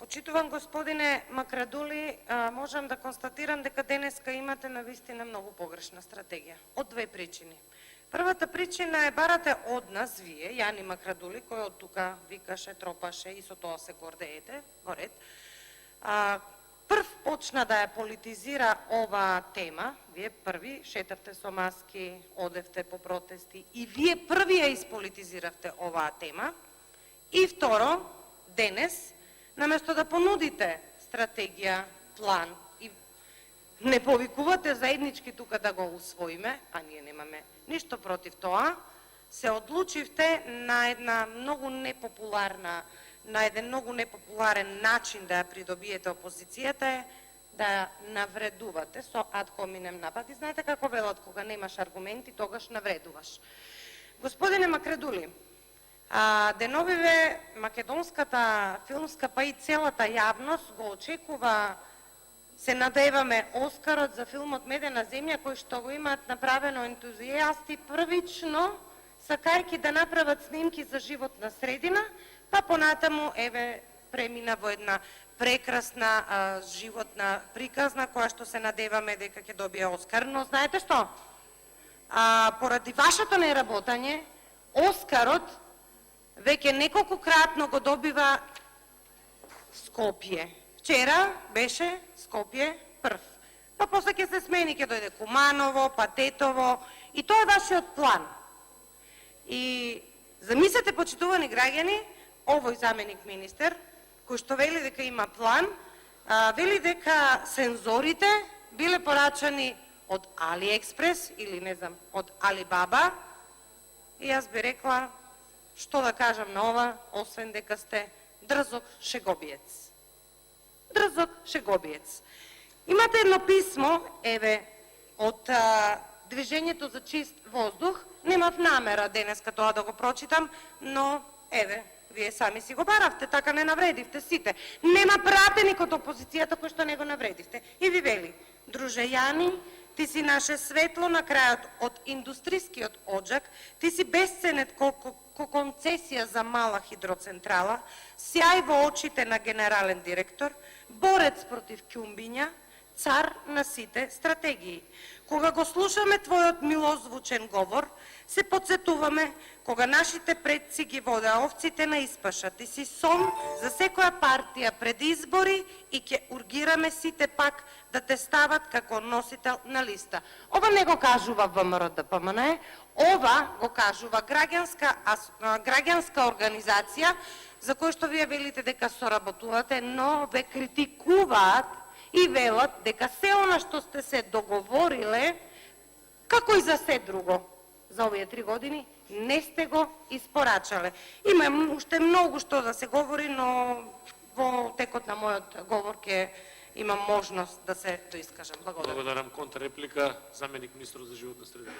Почитуван господине Макрадули, можам да констатирам дека денеска имате навистина многу погрешна стратегија. Од две причини. Првата причина е барате од нас, вие, Јани Макрадули, кој од тука викаше, тропаше и со тоа се гордеете, во ред. Прв почна да ја политизира оваа тема, вие први шетавте со маски, одевте по протести и вие први ја исполитизиравте оваа тема. И второ, денес, наместо да понудите стратегија, план и не повикувате заеднички тука да го усвоиме, а ние немаме ништо против тоа, се одлучивте на еден многу непопуларен начин да ја придобиете опозицијата, да навредувате со ad hominem напад. И знаете како велат, кога немаш аргументи, тогаш навредуваш. Господине Макрадули, деновиве македонската филмска, па и целата јавност го очекува, се надеваме, Оскарот за филмот Медена земја, кој што го имаат направено ентузијасти првично, сакајки да направат снимки за животна средина, па понатаму, еве, премина во една прекрасна животна приказна, која што се надеваме дека ќе добие Оскар. Но знаете што? Поради вашето неработање, Оскарот веќе неколкократно го добива Скопје. Вчера беше Скопје прв. Па после ќе се смени, ќе дојде Куманово, па Тетово, и тоа е вашиот план. И замислете, почитувани граѓани, овој заменик министер, кој што вели дека има план, вели дека сензорите биле порачани од AliExpress или не знам, од Alibaba, и јас би рекла, што да кажам на ова, освен дека сте дрзок шегобиец. Дрзок шегобиец. Имате едно писмо, еве, од Движењето за чист воздух. Немав намера денеска тоа да го прочитам, но, еве, вие сами си го баравте, така не навредивте сите. Нема пратеник од опозицијата кој што не го навредивте. И ви вели, друже Јани, ти си наше светло на крајот од индустрискиот оджак, ти си безценет колку концесија за мала хидроцентрала, сјај во очите на генерален директор, борец против ќумбиња, цар на сите стратегии. Кога го слушаме твојот милозвучен говор, се подсетуваме кога нашите предци ги водеа овците на испаша. Ти си сон за секоја партија пред избори и ќе ургираме сите пак да те стават како носител на листа. Ова не го кажува ВМРО-ДПМНЕ, ова го кажува граѓанска организација за кој што вие велите дека соработувате, но ве критикуваат и велат дека се она што сте се договориле, како и за се друго за овие 3 години, не сте го испорачале. Имам уште многу што да се говори, но во текот на мојот говор ќе имам можност да се доискажам. Благодарам. Благодарам. Контрреплика, заменик министрот за животна средина.